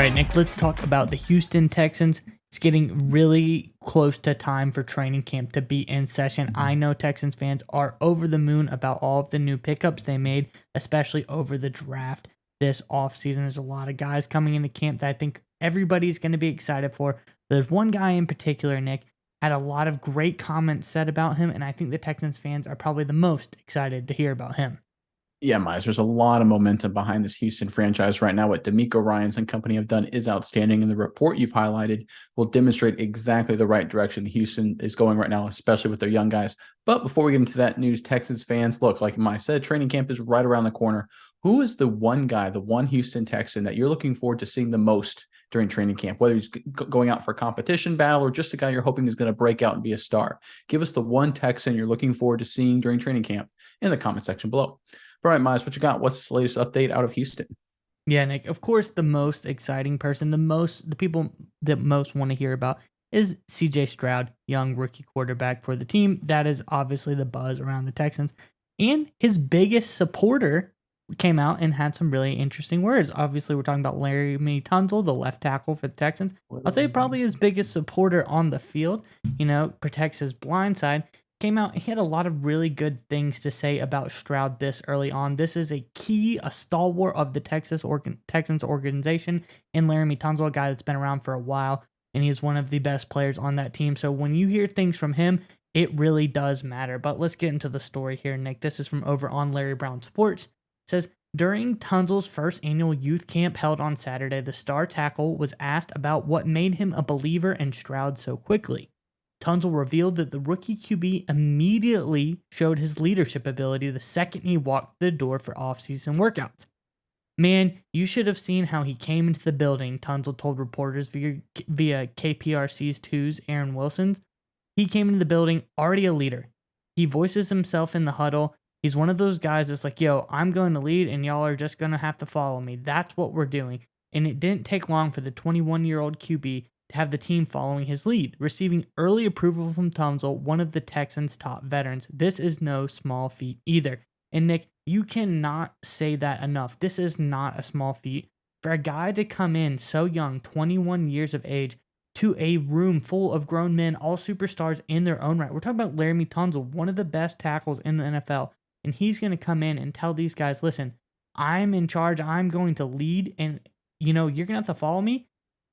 All right, Nick, let's talk about the Houston Texans. It's getting really close to time for training camp to be in session. I know Texans fans are over the moon about all of the new pickups they made, especially over the draft this offseason. There's a lot of guys coming into camp that I think everybody's going to be excited for. There's one guy in particular, Nick, had a lot of great comments said about him, and I think the Texans fans are probably the most excited to hear about him. Yeah, Miles, there's a lot of momentum behind this Houston franchise right now. What D'Amico Ryans and company have done is outstanding, and the report you've highlighted will demonstrate exactly the right direction Houston is going right now, especially with their young guys. But before we get into that news, Texans fans, look, like Miles said, training camp is right around the corner. Who is the one guy, the one Houston Texan that you're looking forward to seeing the most during training camp, whether he's going out for a competition battle or just a guy you're hoping is going to break out and be a star? Give us the one Texan you're looking forward to seeing during training camp in the comment section below. All right, Miles, what you got? What's the latest update out of Houston? Yeah, Nick, of course, the most exciting person, the people that most want to hear about is CJ Stroud, young rookie quarterback for the team. That is obviously the buzz around the Texans. And his biggest supporter came out and had some really interesting words. Obviously, we're talking about Laremy Tunsil, the left tackle for the Texans. I'll say probably his biggest supporter on the field, protects his blind side. Came out, he had a lot of really good things to say about Stroud this early on. This is a stalwart of the Texans organization, and Laremy Tunsil, a guy that's been around for a while, and he's one of the best players on that team. So when you hear things from him, it really does matter. But let's get into the story here, Nick. This is from over on Larry Brown Sports. It says, during Tunsil's first annual youth camp held on Saturday, the star tackle was asked about what made him a believer in Stroud so quickly. Tunsil revealed that the rookie QB immediately showed his leadership ability the second he walked the door for offseason workouts. Man, you should have seen how he came into the building, Tunsil told reporters via KPRC's 2's Aaron Wilson's. He came into the building already a leader. He voices himself in the huddle. He's one of those guys that's like, yo, I'm going to lead and y'all are just going to have to follow me. That's what we're doing. And it didn't take long for the 21-year-old QB to have the team following his lead, receiving early approval from Tunsil, one of the Texans' top veterans. This is no small feat either. And Nick, you cannot say that enough. This is not a small feat. For a guy to come in so young, 21 years of age, to a room full of grown men, all superstars in their own right. We're talking about Laremy Tunsil, one of the best tackles in the NFL. And he's going to come in and tell these guys, listen, I'm in charge. I'm going to lead. And, you're going to have to follow me.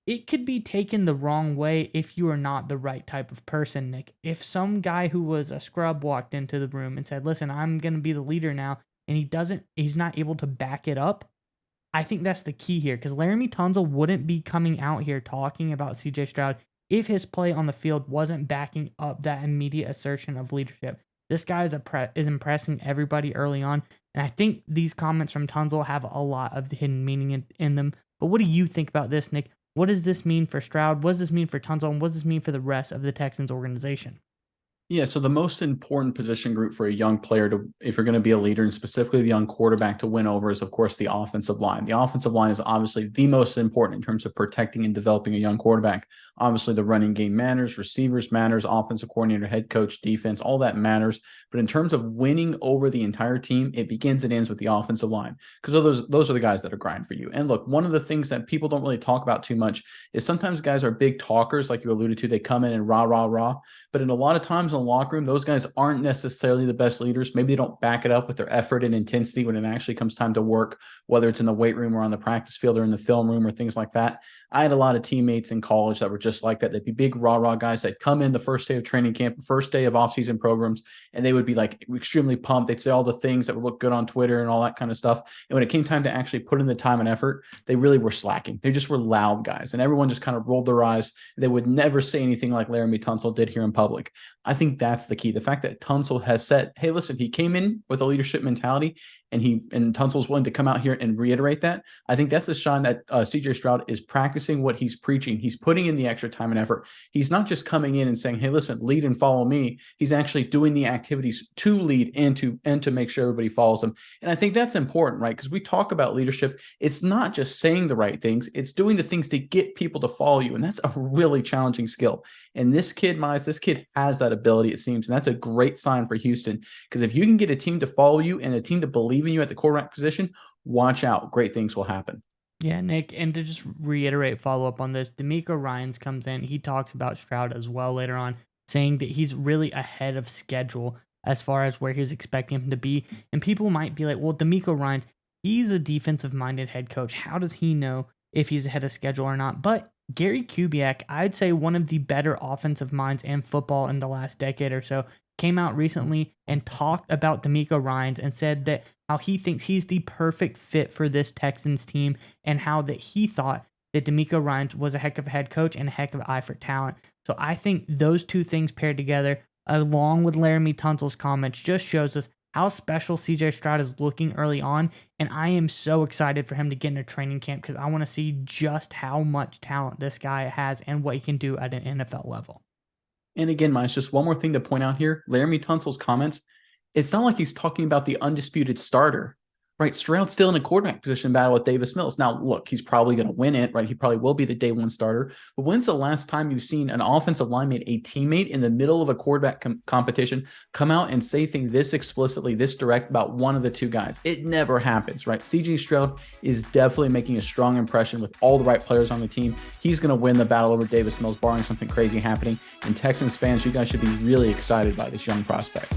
It could be taken the wrong way if you are not the right type of person, Nick. If some guy who was a scrub walked into the room and said, listen, I'm going to be the leader now, and he's not able to back it up, I think that's the key here, because Laremy Tunsil wouldn't be coming out here talking about CJ Stroud if his play on the field wasn't backing up that immediate assertion of leadership. This guy is impressing everybody early on, and I think these comments from Tunsil have a lot of hidden meaning in them. But what do you think about this, Nick? What does this mean for Stroud? What does this mean for Tunsil? And what does this mean for the rest of the Texans organization? Yeah, so the most important position group for a young player to, if you're going to be a leader, and specifically the young quarterback to win over, is of course the offensive line. The offensive line is obviously the most important in terms of protecting and developing a young quarterback. Obviously, the running game matters, receivers matters, offensive coordinator, head coach, defense, all that matters. But in terms of winning over the entire team, it begins and ends with the offensive line, because those are the guys that are grind for you. And look, one of the things that people don't really talk about too much is sometimes guys are big talkers, like you alluded to. They come in and rah, rah, rah. But in a lot of times in the locker room, those guys aren't necessarily the best leaders. Maybe they don't back it up with their effort and intensity when it actually comes time to work, whether it's in the weight room or on the practice field or in the film room or things like that. I had a lot of teammates in college that were just like that. They'd be big rah-rah guys that come in the first day of training camp, first day of offseason programs, and they would be like extremely pumped. They'd say all the things that would look good on Twitter and all that kind of stuff. And when it came time to actually put in the time and effort, they really were slacking. They just were loud guys. And everyone just kind of rolled their eyes. They would never say anything like Laremy Tunsil did here in public. I think that's the key. The fact that Tunsil has said, hey, listen, he came in with a leadership mentality, and Tunsil's willing to come out here and reiterate that. I think that's the sign that CJ Stroud is practicing what he's preaching. He's putting in the extra time and effort. He's not just coming in and saying, hey, listen, lead and follow me. He's actually doing the activities to lead and to make sure everybody follows him. And I think that's important, right? Because we talk about leadership. It's not just saying the right things. It's doing the things to get people to follow you. And that's a really challenging skill. And this kid has that ability, it seems. And that's a great sign for Houston, because if you can get a team to follow you and a team to believe in you at the quarterback position, watch out. Great things will happen. Yeah, Nick, and to just reiterate, follow up on this, D'Amico Ryans comes in. He talks about Stroud as well later on, saying that he's really ahead of schedule as far as where he's expecting him to be. And people might be like, well, D'Amico Ryans, he's a defensive minded head coach. How does he know if he's ahead of schedule or not? But Gary Kubiak, I'd say one of the better offensive minds in football in the last decade or so, came out recently and talked about D'Amico Ryans and said that how he thinks he's the perfect fit for this Texans team and how that he thought that D'Amico Ryans was a heck of a head coach and a heck of an eye for talent. So I think those two things paired together, along with Laramie Tunsil's comments, just shows us how special CJ Stroud is looking early on. And I am so excited for him to get into training camp because I want to see just how much talent this guy has and what he can do at an NFL level. And again, Miles, just one more thing to point out here. Laramie Tunsil's comments, it's not like he's talking about the undisputed starter, right? Stroud's still in a quarterback position battle with Davis Mills. Now, look, he's probably going to win it, right? He probably will be the day one starter. But when's the last time you've seen an offensive lineman, a teammate in the middle of a quarterback competition, come out and say things this explicitly, this direct about one of the two guys? It never happens, right? CJ Stroud is definitely making a strong impression with all the right players on the team. He's going to win the battle over Davis Mills, barring something crazy happening. And Texans fans, you guys should be really excited by this young prospect.